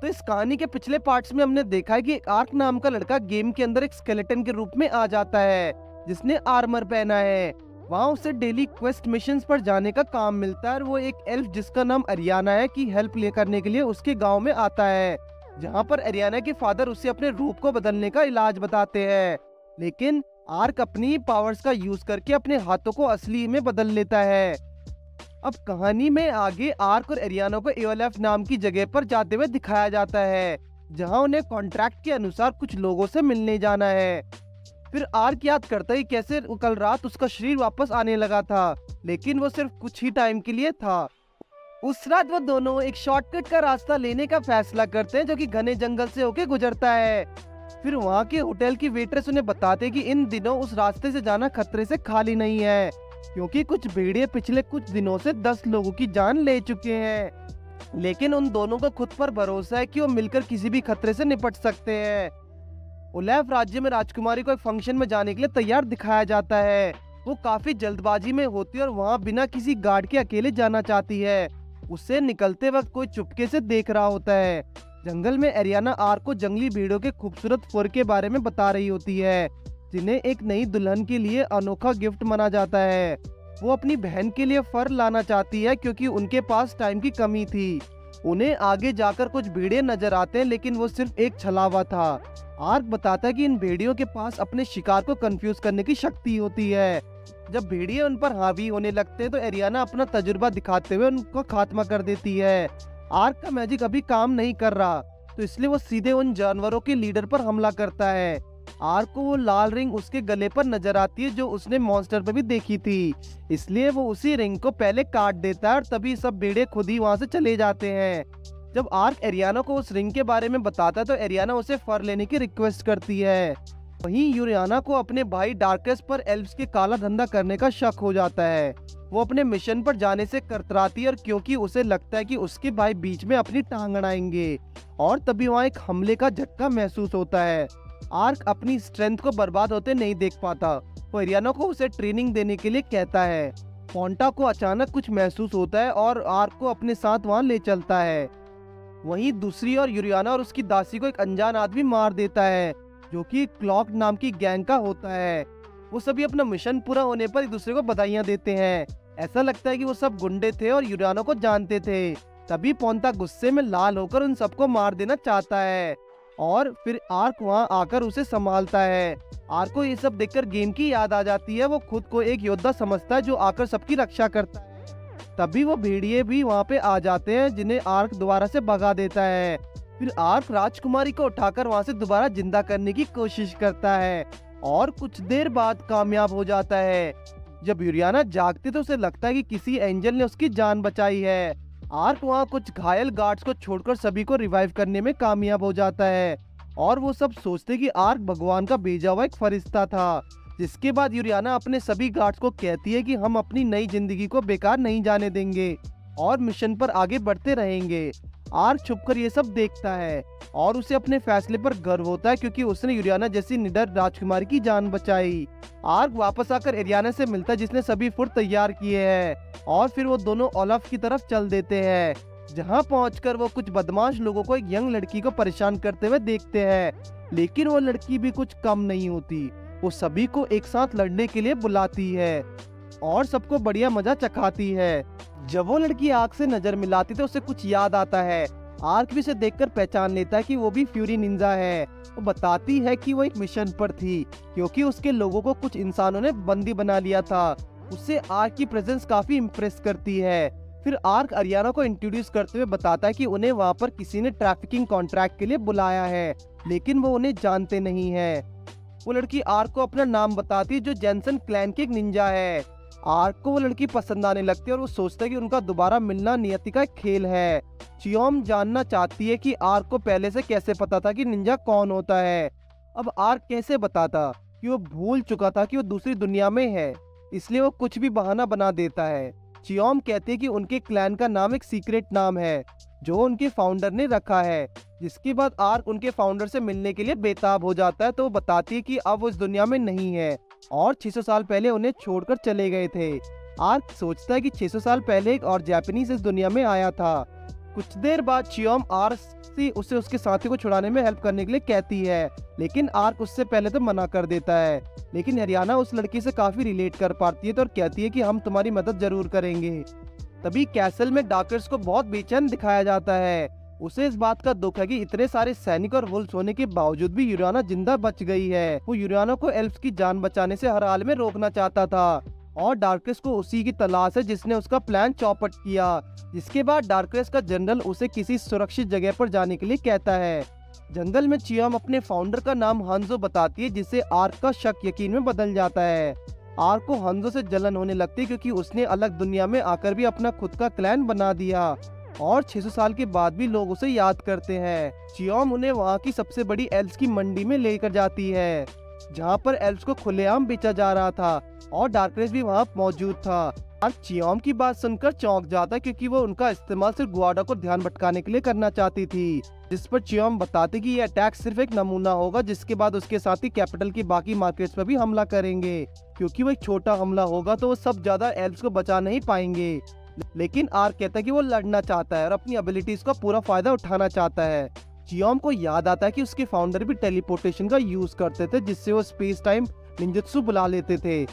तो इस कहानी के पिछले पार्ट्स में हमने देखा है कि एक आर्क नाम का लड़का गेम के अंदर एक स्केलेटन के रूप में आ जाता है जिसने आर्मर पहना है। वहाँ उसे डेली क्वेस्ट मिशंस पर जाने का काम मिलता है और वो एक एल्फ जिसका नाम अरियाना है की हेल्प ले करने के लिए उसके गांव में आता है, जहाँ पर अरियाना के फादर उसे अपने रूप को बदलने का इलाज बताते हैं। लेकिन आर्क अपनी पावर्स का यूज करके अपने हाथों को असली में बदल लेता है। अब कहानी में आगे आर्क और एरियाना को एओलेफ नाम की जगह पर जाते हुए दिखाया जाता है, जहां उन्हें कॉन्ट्रैक्ट के अनुसार कुछ लोगों से मिलने जाना है। फिर आर्क याद करता है कैसे कल रात उसका शरीर वापस आने लगा था, लेकिन वो सिर्फ कुछ ही टाइम के लिए था। उस रात वो दोनों एक शॉर्टकट का रास्ता लेने का फैसला करते हैं जो कि घने जंगल से होके गुजरता है। फिर वहाँ के होटल की वेट्रेस उन्हें बताते हैं कि इन दिनों उस रास्ते से जाना खतरे से खाली नहीं है, क्योंकि कुछ भेड़िए पिछले कुछ दिनों से 10 लोगों की जान ले चुके हैं। लेकिन उन दोनों को खुद पर भरोसा है कि वो मिलकर किसी भी खतरे से निपट सकते हैं। ओलेफ राज्य में राजकुमारी को एक फंक्शन में जाने के लिए तैयार दिखाया जाता है। वो काफी जल्दबाजी में होती है और वहाँ बिना किसी गार्ड के अकेले जाना चाहती है। उसे निकलते वक्त कोई चुपके से देख रहा होता है। जंगल में एरियाना आर्क को जंगली भेड़ों के खूबसूरत फर के बारे में बता रही होती है, जिन्हें एक नई दुल्हन के लिए अनोखा गिफ्ट माना जाता है। वो अपनी बहन के लिए फर लाना चाहती है क्योंकि उनके पास टाइम की कमी थी। उन्हें आगे जाकर कुछ भेड़िए नजर आते हैं, लेकिन वो सिर्फ एक छलावा था। आर्क बताता है कि इन भेड़ियों के पास अपने शिकार को कंफ्यूज करने की शक्ति होती है। जब भेड़िए उन पर हावी होने लगते हैं तो एरियाना अपना तजुर्बा दिखाते हुए उनका खात्मा कर देती है। आर्क का मैजिक अभी काम नहीं कर रहा, तो इसलिए वो सीधे उन जानवरों के लीडर पर हमला करता है। आर्क को वो लाल रिंग उसके गले पर नजर आती है जो उसने मॉन्स्टर पर भी देखी थी, इसलिए वो उसी रिंग को पहले काट देता है और तभी सब भेड़िए खुद ही वहाँ से चले जाते हैं। जब आर्क एरियाना को उस रिंग के बारे में बताता है तो एरियाना उसे फर लेने की रिक्वेस्ट करती है। वहीं यूरियाना को अपने भाई डार्कस पर एल्व्स के काला धंधा करने का शक हो जाता है। वो अपने मिशन पर जाने से कतराती है और क्योंकि उसे लगता है कि उसके भाई बीच में अपनी टांग अड़ाएंगे, और तभी वहाँ एक हमले का झटका महसूस होता है। आर्क अपनी स्ट्रेंथ को बर्बाद होते नहीं देख पाता। वो एरियाना को उसे ट्रेनिंग देने के लिए कहता है। पोंटा को अचानक कुछ महसूस होता है और आर्क को अपने साथ वहाँ ले चलता है। वहीं दूसरी ओर यूरियाना और उसकी दासी को एक अनजान आदमी मार देता है, जो कि क्लॉक नाम की गैंग का होता है। वो सभी अपना मिशन पूरा होने पर एक दूसरे को बधाइयां देते हैं। ऐसा लगता है कि वो सब गुंडे थे और यूरियाना को जानते थे। तभी पोंटा गुस्से में लाल होकर उन सबको मार देना चाहता है और फिर आर्क वहां आकर उसे संभालता है। आर्क को ये सब देखकर गेम की याद आ जाती है। वो खुद को एक योद्धा समझता है जो आकर सबकी रक्षा करता है। तभी वो भेड़िए भी वहाँ पे आ जाते हैं, जिन्हें आर्क दोबारा से भगा देता है। फिर आर्क राजकुमारी को उठाकर वहाँ से दोबारा जिंदा करने की कोशिश करता है और कुछ देर बाद कामयाब हो जाता है। जब यूरियाना जागती तो उसे लगता है कि किसी एंजल ने उसकी जान बचाई है। आर्क वहाँ कुछ घायल गार्ड्स को छोड़कर सभी को रिवाइव करने में कामयाब हो जाता है और वो सब सोचते कि आर्क भगवान का भेजा हुआ एक फरिश्ता था। जिसके बाद यूरियाना अपने सभी गार्ड्स को कहती है कि हम अपनी नई जिंदगी को बेकार नहीं जाने देंगे और मिशन पर आगे बढ़ते रहेंगे। आर्क छुपकर ये सब देखता है और उसे अपने फैसले पर गर्व होता है क्योंकि उसने यूरियाना जैसी निडर राजकुमारी की जान बचाई। आर्क वापस आकर एरियाना से मिलता है जिसने सभी फुट तैयार किए हैं और फिर वो दोनों ओलेफ की तरफ चल देते हैं, जहां पहुंचकर वो कुछ बदमाश लोगों को एक यंग लड़की को परेशान करते हुए देखते हैं। लेकिन वो लड़की भी कुछ कम नहीं होती। वो सभी को एक साथ लड़ने के लिए बुलाती है और सबको बढ़िया मजा चखाती है। जब वो लड़की आग से नजर मिलाती तो उसे कुछ याद आता है। आर्क भी उसे देखकर पहचान लेता है कि वो भी फ्यूरी निंजा है। वो बताती है कि वो एक मिशन पर थी क्योंकि उसके लोगों को कुछ इंसानों ने बंदी बना लिया था। उससे आर्क की प्रेजेंस काफी इम्प्रेस करती है। फिर आर्क अरियाना को इंट्रोड्यूस करते हुए बताता है कि उन्हें वहाँ पर किसी ने ट्रैफिकिंग कॉन्ट्रैक्ट के लिए बुलाया है, लेकिन वो उन्हें जानते नहीं है। वो लड़की आर्क को अपना नाम बताती है जो जेनसन क्लैन की एक निंजा है। आर्क को वो लड़की पसंद आने लगती है और वो सोचता है कि उनका दोबारा मिलना नियति का एक खेल है। चियोम जानना चाहती है कि आर्क को पहले से कैसे पता था कि निंजा कौन होता है। अब आर्क कैसे बताता कि वो भूल चुका था कि वो दूसरी दुनिया में है, इसलिए वो कुछ भी बहाना बना देता है। चियोम कहती है कि उनके क्लैन का नाम एक सीक्रेट नाम है जो उनके फाउंडर ने रखा है। जिसके बाद आर्क उनके फाउंडर से मिलने के लिए बेताब हो जाता है, तो वो बताती है कि अब वो इस दुनिया में नहीं है और 600 साल पहले उन्हें छोड़कर चले गए थे। आर्क सोचता है कि 600 साल पहले एक और जापानीज इस दुनिया में आया था। कुछ देर बाद चियोम आर्क से उसे उसके साथी को छुड़ाने में हेल्प करने के लिए कहती है, लेकिन आर्क उससे पहले तो मना कर देता है। लेकिन एरियाना उस लड़की से काफी रिलेट कर पाती है तो और कहती है कि हम तुम्हारी मदद जरूर करेंगे। तभी कैसल में डार्कर्स को बहुत बेचैन दिखाया जाता है। उसे इस बात का दुख है कि इतने सारे सैनिक और वुल्फ होने के बावजूद भी यूरियाना जिंदा बच गई है। वो यूरियाना को एल्फ्स की जान बचाने से हर हाल में रोकना चाहता था और डार्कर्स को उसी की तलाश है जिसने उसका प्लान चौपट किया। जिसके बाद डार्कर्स का जनरल उसे किसी सुरक्षित जगह पर जाने के लिए कहता है। जंगल में चियोम अपने फाउंडर का नाम हंजो बताती है, जिससे आर्क का शक यकीन में बदल जाता है। आर्क को हंजो से जलन होने लगती है क्योंकि उसने अलग दुनिया में आकर भी अपना खुद का क्लैन बना दिया और 600 साल के बाद भी लोग उसे याद करते हैं। चियोम उन्हें वहाँ की सबसे बड़ी एल्फ्स की मंडी में लेकर जाती है, जहाँ पर एल्फ्स को खुलेआम बेचा जा रहा था और डार्कनेस भी वहाँ मौजूद था। आर्क चियोम की बात सुनकर चौंक जाता है क्योंकि वो उनका इस्तेमाल सिर्फ गुआडा को ध्यान भटकाने के लिए करना चाहती थी, जिस पर चियोम बताती कि ये अटैक सिर्फ एक नमूना होगा, जिसके बाद उसके साथ ही कैपिटल की बाकी मार्केट्स पर भी हमला करेंगे। क्योंकि वो एक छोटा हमला होगा तो वो सब ज्यादा एल्फ्स को बचा नहीं पाएंगे। लेकिन आर्क कहता है कि वो लड़ना चाहता है और अपनी एबिलिटीज का पूरा फायदा उठाना चाहता है। चियोम को याद आता है कि उसके फाउंडर भी टेलीपोर्टेशन का यूज करते थे, जिससे वो स्पेस टाइम निंजुत्सु बुला लेते थे।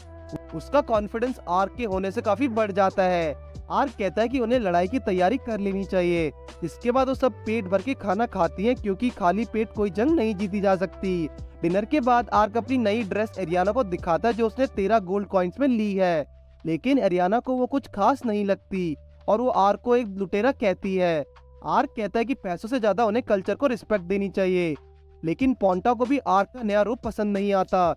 उसका कॉन्फिडेंस आर्क के होने से काफी बढ़ जाता है। आर्क कहता है कि उन्हें लड़ाई की तैयारी कर लेनी चाहिए। इसके बाद वो सब पेट भर के खाना खाती हैं क्योंकि खाली पेट कोई जंग नहीं जीती जा सकती। डिनर के बाद आर्क अपनी नई ड्रेस एरियाना को दिखाता है जो उसने 13 गोल्ड कॉइन्स में ली है, लेकिन एरियाना को वो कुछ खास नहीं लगती और वो आर्क को एक लुटेरा कहती है। आर्क कहता है कि पैसों से ज्यादा उन्हें कल्चर को रिस्पेक्ट देनी चाहिए, लेकिन पोंटा को भी आर्क का नया रूप पसंद नहीं आता,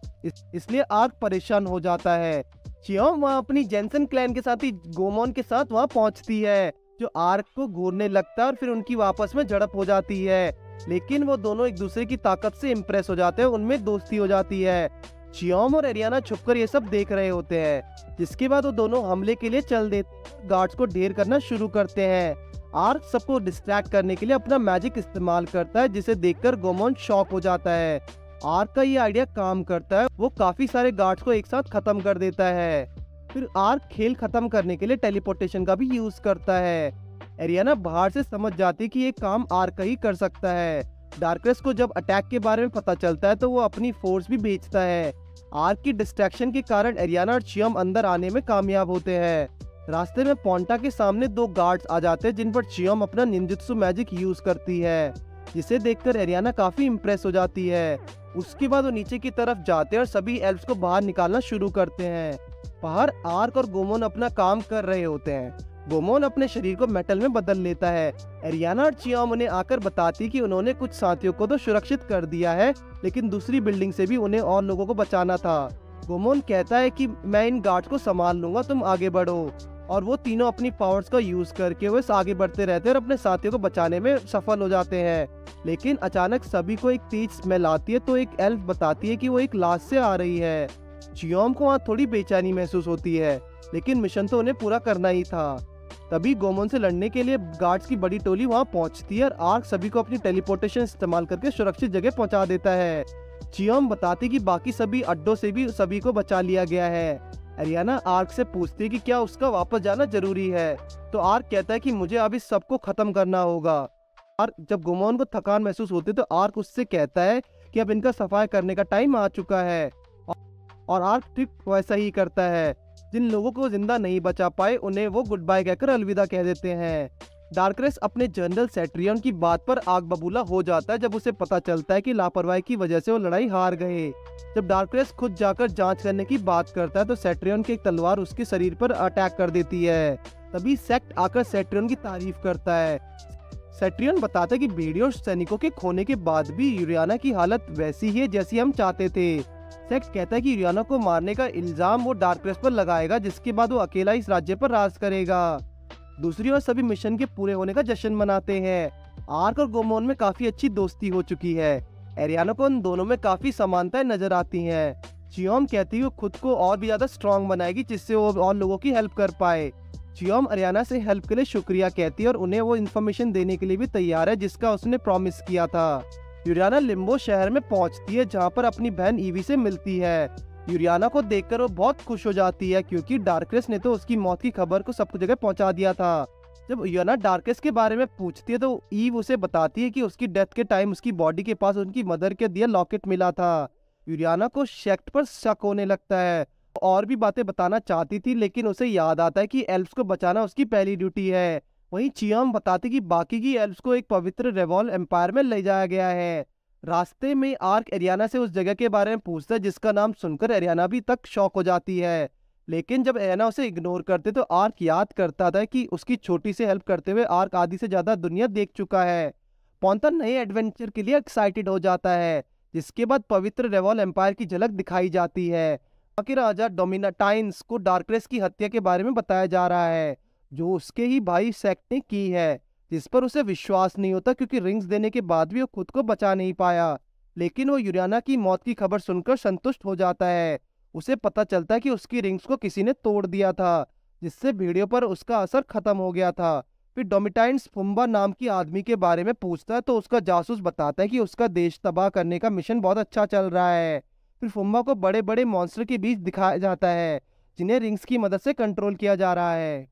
इसलिए आर्क परेशान हो जाता है। चियोम वहाँ अपनी जेंसन क्लैन के साथ ही गोमोन के साथ वहाँ पहुँचती है, जो आर्क को घूरने लगता है और फिर उनकी वापस में झड़प हो जाती है। लेकिन वो दोनों एक दूसरे की ताकत से इम्प्रेस हो जाते हैं, उनमें दोस्ती हो जाती है। चियोम और एरियाना छुपकर ये सब देख रहे होते हैं, जिसके बाद वो दोनों हमले के लिए चल देते, गार्ड्स को ढेर करना शुरू करते हैं। आर्क सबको डिस्ट्रैक्ट करने के लिए अपना मैजिक इस्तेमाल करता है, जिसे देखकर गोमोन शॉक हो जाता है। आर्क का ये आइडिया काम करता है, वो काफी सारे गार्ड्स को एक साथ खत्म कर देता है। फिर आर्क खेल खत्म करने के लिए टेलीपोर्टेशन का भी यूज करता है। एरियाना बाहर से समझ जाती है कि ये काम आर्क ही कर सकता है। डार्कनेस को जब अटैक के बारे में पता चलता है तो वो अपनी फोर्स भी भेजता है। आर्क की डिस्ट्रैक्शन के कारण एरियाना और चियोम अंदर आने में कामयाब होते हैं। रास्ते में पोंटा के सामने 2 गार्ड्स आ जाते हैं, जिन पर चियोम अपना निंजुत्सु मैजिक यूज करती है, जिसे देखकर एरियाना काफी इम्प्रेस हो जाती है। उसके बाद वो नीचे की तरफ जाते हैं और सभी एल्फ्स को बाहर निकालना शुरू करते हैं। बाहर आर्क और गोमोन अपना काम कर रहे होते हैं। गोमोन अपने शरीर को मेटल में बदल लेता है। एरियाना और चियोम उन्हें आकर बताती कि उन्होंने कुछ साथियों को तो सुरक्षित कर दिया है, लेकिन दूसरी बिल्डिंग से भी उन्हें और लोगों को बचाना था। गोमोन कहता है कि मैं इन गार्ड्स को संभाल लूंगा, तुम आगे बढ़ो। और वो तीनों अपनी पावर्स का यूज करके वो आगे बढ़ते रहते हैं और अपने साथियों को बचाने में सफल हो जाते हैं। लेकिन अचानक सभी को एक तेज स्मेल आती है, तो एक एल्फ बताती है कि वो एक लाश से आ रही है। चियोम को वहाँ थोड़ी बेचैनी महसूस होती है, लेकिन मिशन तो उन्हें पूरा करना ही था। तभी गोमोन से लड़ने के लिए गार्ड्स की बड़ी टोली वहाँ पहुँचती है और आर्क सभी को अपनी टेलीपोर्टेशन इस्तेमाल करके सुरक्षित जगह पहुँचा देता है। चियोम बताती कि बाकी सभी अड्डों से भी सभी को बचा लिया गया है। एरियाना आर्क से पूछती है कि क्या उसका वापस जाना जरूरी है, तो आर्क कहता है कि मुझे अभी सबको खत्म करना होगा। और जब गोमोन को थकान महसूस होती है तो आर्क उससे कहता है कि अब इनका सफाई करने का टाइम आ चुका है, और आर्क ठीक वैसा ही करता है। जिन लोगों को जिंदा नहीं बचा पाए उन्हें वो गुड बाय कहकर अलविदा कह देते हैं। डार्कनेस अपने जनरल सेट्रियन की बात पर आग बबूला हो जाता है जब उसे पता चलता है कि लापरवाही की वजह से वो लड़ाई हार गए। जब डार्कनेस खुद जाकर जांच करने की बात करता है तो सेट्रियन की एक तलवार उसके शरीर पर अटैक कर देती है। तभी सेक्ट आकर सेट्रियन की तारीफ करता है। सेट्रियन बताता है कि भेड़ियों सैनिकों के खोने के बाद भी यूरियाना की हालत वैसी ही है जैसी हम चाहते थे। सेक्ट कहता है कि यूरियाना को मारने का इल्जाम वो डार्कनेस पर लगाएगा, जिसके बाद वो अकेला इस राज्य पर राज करेगा। दूसरी ओर सभी मिशन के पूरे होने का जश्न मनाते हैं। आर्क और गोमोन में काफी अच्छी दोस्ती हो चुकी है। एरियाना को उन दोनों में काफी समानताएं नजर आती हैं। चियोम कहती है वो खुद को और भी ज्यादा स्ट्रांग बनाएगी, जिससे वो और लोगों की हेल्प कर पाए। चियोम एरियाना से हेल्प के लिए शुक्रिया कहती है और उन्हें वो इन्फॉर्मेशन देने के लिए भी तैयार है जिसका उसने प्रॉमिस किया था। यूरियाना लिम्बो शहर में पहुंचती है, जहां पर अपनी बहन ईवी से मिलती है। यूरियाना को देखकर वो बहुत खुश हो जाती है क्योंकि डार्कनेस ने तो उसकी मौत की खबर को सब जगह पहुंचा दिया था। जब यूरियाना डार्केस के बारे में पूछती है तो ईव उसे बताती है कि उसकी डेथ के टाइम उसकी बॉडी के पास उनकी मदर के दिया लॉकेट मिला था। यूरियाना को शेक्ट पर शक होने लगता है। और भी बातें बताना चाहती थी लेकिन उसे याद आता है कि एल्व्स को बचाना उसकी पहली ड्यूटी है। वहीं चियाम बताती कि बाकी की एल्व्स को एक पवित्र रेवॉल एम्पायर में ले जाया गया है। रास्ते में आर्क एरियाना से उस जगह के बारे में पूछता है जिसका नाम सुनकर एरियाना भी तक शॉक हो जाती है। लेकिन जब एरियाना उसे इग्नोर करते तो आर्क याद करता था कि उसकी छोटी से हेल्प करते हुए आर्क आधी से ज्यादा दुनिया देख चुका है। पॉन्थन नए एडवेंचर के लिए एक्साइटेड हो जाता है, जिसके बाद पवित्र रेवॉल एम्पायर की झलक दिखाई जाती है। बाकी राजा डोमिनाटाइन्स को डार्करेस की हत्या के बारे में बताया जा रहा है, जो उसके ही भाई सेक्ट ने की है, जिस पर उसे विश्वास नहीं होता क्योंकि रिंग्स देने के बाद भी वो खुद को बचा नहीं पाया। लेकिन वो यूरियाना की मौत की खबर सुनकर संतुष्ट हो जाता है। उसे पता चलता है कि उसकी रिंग्स को किसी ने तोड़ दिया था, जिससे भेड़ियों पर उसका असर खत्म हो गया था। फिर डोमिटाइन्स फुम्बा नाम की आदमी के बारे में पूछता है तो उसका जासूस बताता है कि उसका देश तबाह करने का मिशन बहुत अच्छा चल रहा है। फिर फुम्बा को बड़े बड़े मॉन्स्टर के बीच दिखाया जाता है जिन्हें रिंग्स की मदद से कंट्रोल किया जा रहा है।